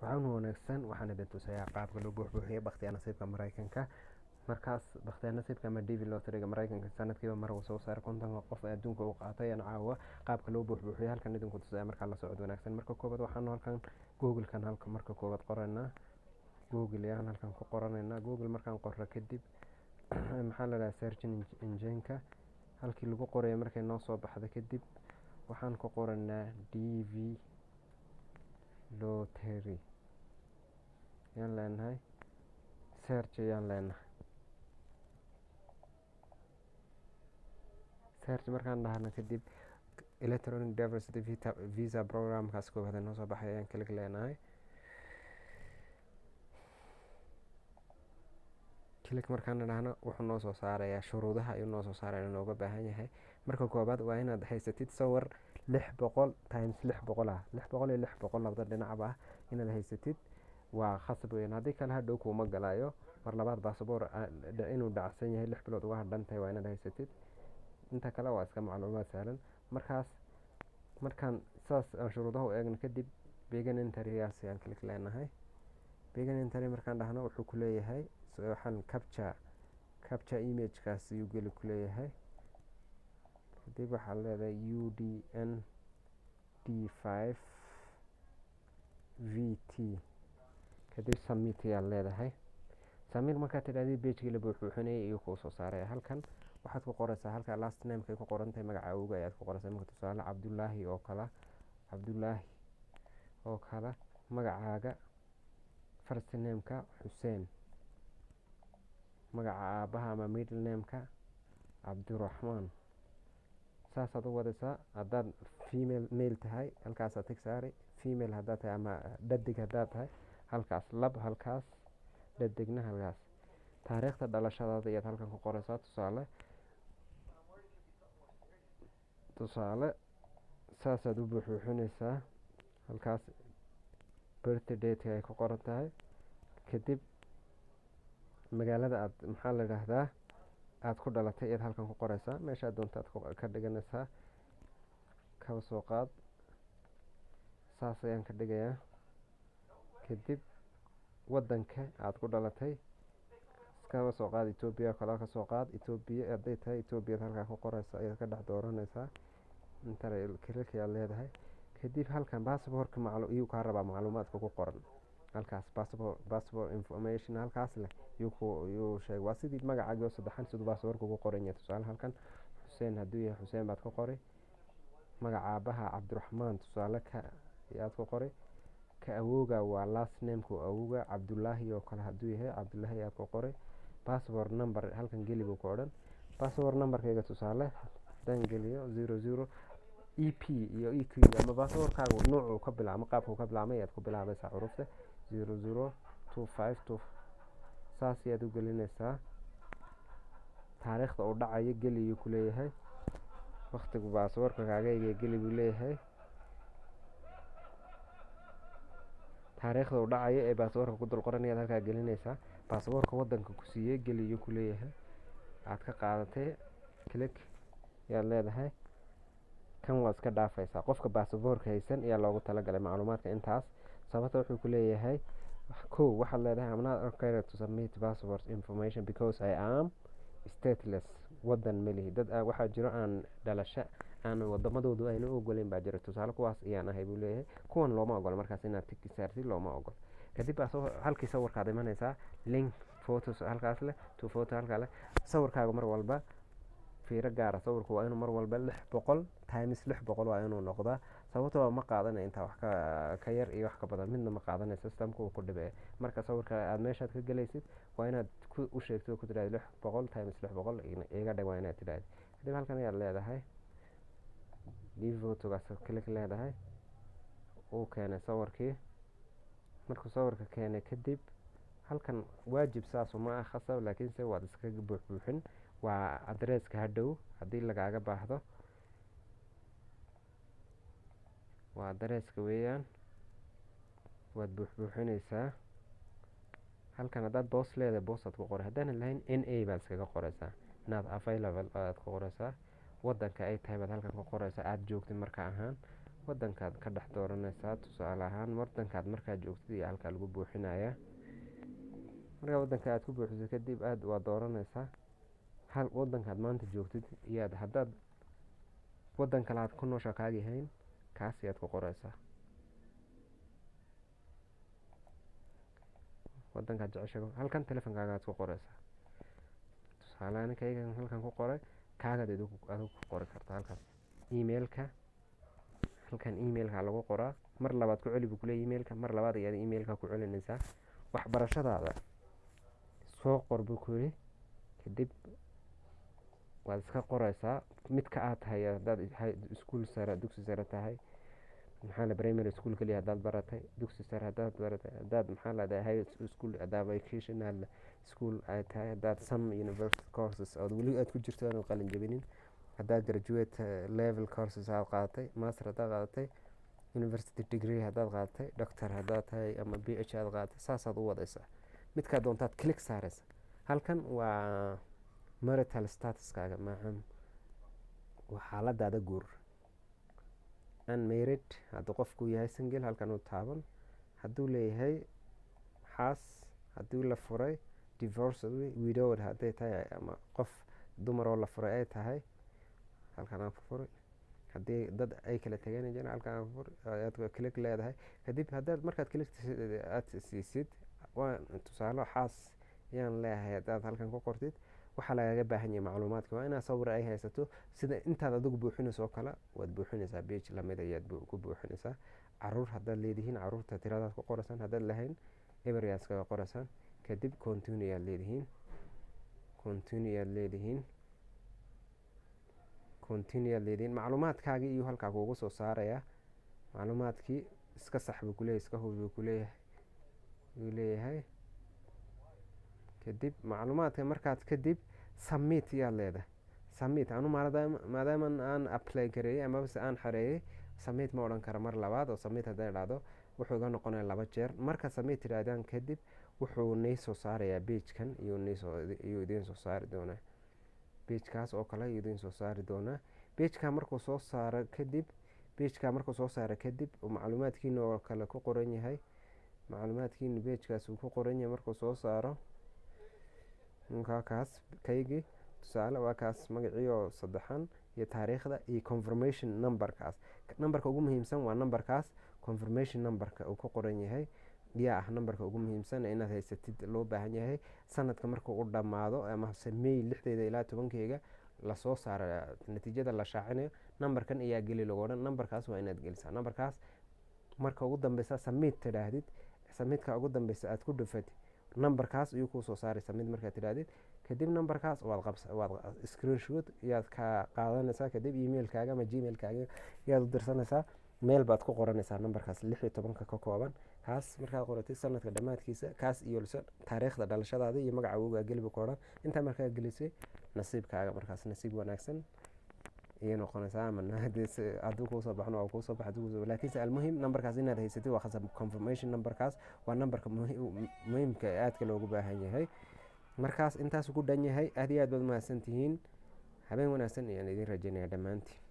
waxaan wanaagsan waxaan idin tusayaa qaabka loo buuxbuuxiyo bakhtiyaa nasiibka Mareykanka. Markaas bakhtiyaa nasiibka ama DV Lottery-ga Mareykanka sanadkiiba mar uu soo saaro 50 qof ee adduunka u qaatay aan caawa qaabka loo buuxbuuxiyo halkan idinku tusaya markaa la socod wanaagsan. Marka koobaad waxaan halkan Google-kan marka koobaad qoranaa Google yaan halkan ku qoranaynaa. Google markaan qorro kadib maxaa la dhahaa search engine-ka halkii lagu qoray markay noo soo baxdo kadib waxaan ku qoranaa DV Lottery yaan leenahay search yaan leenahay. search markaan dhahno kadib electronic diversity visa programkaas koobaad noo soo baxay ayaan klik leenahay. klik markaan dhahno wuxuu noo soo saarayaa shuruudaha ayuu noo soo saaraya nooga baahan yahay. Marka koobaad waa inaad haysatid sawir 600 times 600 ah 600 iyo 600 labada dhinacba ah inaad haysatid waa khasab weyn. haddii kale hadhow kuma galayo. mar labaad baasaboor inuu dhacsan yahay 6 bilood uga hadhantahay waa inaad haysatid. inta kale waa iska macluumaad sahlan. markaan saas aan shuruudaha u eegno kadib begin entry ayaan klik leenahay. begin entry markaan dhahno wuxuu ku leeyahay waxaan capture image-kaas ayuu geli ku leeyahay. kadib waxaa leedahay UDN D5 VT kadib submit ayaa leedahay. submit markaad tidhahdid page-kii la buuxbuuxinayay ayuu kuu soo saaraya. halkan waxaad ku qoraysaa halka last name-ka ay ku qoran tahay magaca awowga ayaad ku qoraysaa. marka tusaale Cabdullaahi oo kale magacaaga first name-ka Xuseen, magaca aabaha ama middle name-ka Cabdiraxmaan. saasaad u wadaysaa. haddaad male tahay halkaasaad tig saari, female haddaad tahay ama dhadig haddaad tahay halkaas, lab halkaas, dhadigna halkaas. taariikhda dhalashadaada ayaad halkan ku qoraysaa. tusaale saasaad u buuxbuuxinaysaa. halkaas birthday date ay ku qoran tahay. kadib magaalada aad maxaa la yidhaahdaa aad ku dhalatay ayaad halkan ku qoraysaa. meeshaad doonta aad ka dhiganaysaa. kaba soo qaad saas ayaan ka dhigayaa. kadib wadanka aad ku dhalatay kaba soo qaad Ethiopia kala ka soo qaad Ethiopia hadday tahay Ethiopia halkan ku qoraysaa ayaad ka dhex dooranaysaa. inta klik ayaa leedahay. kadib halkan passport-ka ayuu kaa rabaa macluumaadka ku qoran halkaas passport information halkaas leh yuu sheegay. waa sidii magacaaga oo saddexan siduu passport-ka ku qoran yahay. tusaale halkan Xuseen hadduu yahay Xuseen baad ku qori. magaca aabaha Cabdiraxmaan tusaale ka ayaad ku qori. ka awowga waa last name-ka awowga Cabdullaahi oo kale hadduu yahay Cabdullaahi ayaad ku qori. passport number halkan geli buu ku odhan. passport number-kayga tusaale haddaan geliyo 00 EP iyo EQ ama passport-kaagu noocu ka bilaabo qaabku ka bilaabmay ayaad ku bilaabaysaa xurufta 00252 saas ayaad u gelinaysaa. taariikhda uu dhacayo geli ayuu ku leeyahay. waqtigu passport-ka kaaga geli buu leeyahay. taariikhda uu dhacayo ee passport-ka ku dul qoran ayaad halkaa gelinaysaa. passport-ka wadanka ku siiyay geli ayuu ku leeyahay. aad ka qaadatay click ayaad leedahay. kan waa iska dhaafaysaa. qofka passport-ka haysan ayaa loogu talagalay macluumaadka intaas. sababta wuxuu ku leeyahay waxaad leedahay I'm not required to submit passport information because I am stateless. wadan malihi dad waxaa jiro aan dhalasho aan wadamadoodu ayna ogoleyn baa jira. tusaale kuwaas ayaan ahay buu leeyahay. kuwan looma ogola markaas inaad tiki saartid looma ogola. kadib halkii sawirkaad imanaysaa link photos halkaas leh to photo halkaa leh. sawirkaaga mar walba fiiro gaara. sawirku waa inuu mar walba 600 times 600 waa inuu noqdaa. sababtoo ma qaadanay inta wax ka yar iyo wax ka badan midna ma qaadanay. systemku uu ku dhibay. marka sawirka aad meeshaad ka galaysid waa inaad u sheegto ku tiraahdo 600 times 600 iga dhig waa inaad tiraahdo. kadib halkan ayaad leedahay leave photogaas klik leedahay. uu keenay sawirkii. markuu sawirka keenay kadib halkan waajib saas uma khasab laakiinse waad iskaga buuxbuuxin. waa adresska hadhow haddii lagaaga baahdo. waa adresska weeyaan waad buuxbuuxinaysaa. halkan haddaad boos leedahay boosaad ku qoray. haddaanan lahayn NA baad iskaga qoraysaa. not available aad ku qoraysaa. wadanka ay tahay baad halkan ku qoraysaa aad joogtid marka ahaan. wadankaad ka dhex dooranaysaa. Tusaale ahaan wadankaad markaad joogtid iyo halkaa lagu buuxinayaa. Markaa wadanka aad ku buuxiso kadib waa dooranaysaa hal wadankaad maanta joogtid iyo haddaad wadan kale aad ku nooshaa kaagi hayn kaas ayaad ku qoraysaa. wadankaad jeceshahay halkan telefonkaaga aad ku qoraysaa. tusaale ahaan kaygan halkan ku qoray kaagaad adigu ku qori kartaa halkaas. emailka halkan emailka lagu qoraa. mar labaad ku celi buu kuleeyahay emailka. mar labaad ayaad emailka ku celinaysaa. waxbarashadaada soo qor buu ku yidhi. kadib waad iska qoraysaa midka aad tahay. haddaad iskuul sare dugsi sare tahay primary school kaliya haddaad baratay, dugsi sare haddaad baratay, haddaad high school haddaad vocational school ay tahay, haddaad some university courses oo weli aad ku jirto aan qalin jabinin, haddaad graduate level courses aad qaadatay, master haddaad qaadatay, university degree haddaad qaadatay, doctor haddaad tahay ama PhD aad qaadatay, saasaad u wadaysaa. midkaa doontaad click saaraysa. halkan waa marital statuskaaga waa xaaladaada guur. unmarried hadduu qofku yahay single halkan uu taaban. hadduu leeyahay xaas, hadduu la furay, divorced, widowed hadday tahay ama qof dumar oo la furay ay tahay halkan aan ku furi. haddii dad ay kala tagay jiraan halkan aan ku furi aad click leedahay. kadib haddaad markaad click aad siisid waa tusaale xaas yaan leeyahay haddaad halkan ku qortid waxaa lagaga baahan yahay macluumaadka. waa inaad sawir ay haysato sida intaad adigu buuxinayso oo kale waad buuxinaysaa. page lamid ayaad ku buuxinaysaa. caruur haddaad leedihiin caruurta tiradaad ku qoraysaan. haddaad lahayn everyaad kaga qoraysaan. kadib continue aad leedihiin. macluumaadkaagii iyo halkaa kuugu soo saaraya. macluumaadkii iska sax buu kuleeyahay, iska hubi buu kuleeyahay. kadib macluumaadka markaad kadib submit yaad leedahay. submit anu maadaama aan apply gareeyay ama aan xareeyay submit ma odhan kara mar labaad. oo submit hadday dhacdo wuxuu iga noqonaya 2 jeer. marka submit tiraadaan kadib wuxuu nii soo saarayaa pagekan iyuu idiin soo saari doonaa. pagekaas oo kale iyuu idiin soo saari doonaa. pageka markuu soo saaro kadib macluumaadkiina oo kale ku qoran yahay. macluumaadkiina pagekaas uu ku qoran yahay markuu soo saaro kaas kaygii tusaale waa kaas magacii oo saddexan iyo taariikhda iyo confirmation numberkaas. numberka ugu muhiimsan waa numberkaas confirmation numberka uu ku qoran yahay yaa ah numberka ugu muhiimsan inaad haysatid loo baahan yahay. sanadka markuu u dhammaado ama May 6 ilaa 10 lasoo saaro natiijada la shaacinayo numberkan ayaa geli lagu odhan. numberkaas waa inaad gelisaa. numberkaas marka ugu dambeysa submit tidhaahdid. submitka ugu dambeysa aad ku dhufatid numberkaas ayuu kuu soo saaraysa mid markaad tidhaahdid. kadib numberkaas waad screenshot yaad ka qaadanaysaa. kadib emailkaaga ama gmailkaaga yaad u dirsanaysaa. meel baad ku qoranaysaa numberkaas 16 ka kooban. kaas markaad qoratid sanadka dhammaadkiisa kaas iyo taariikhda dhalashadaada iyo magaca uga geliba ku odhan. intaa markaa gelisay nasiibkaaga markaas nasiib wanaagsan iyo noqonaysaa. ama hadduu kuu soo baxno waa kuu soo baxa. laakiinse almuhim numberkaas inaad haysatid waa khasab. confirmation numberkaas waa numberka muhiimka ee aadka loogu baahan yahay. markaas intaas ku dhan yahay. aad iyo aad baad mahadsantihiin. habeen wanaagsan ayaan idin rajaynayaa dhammaantiin.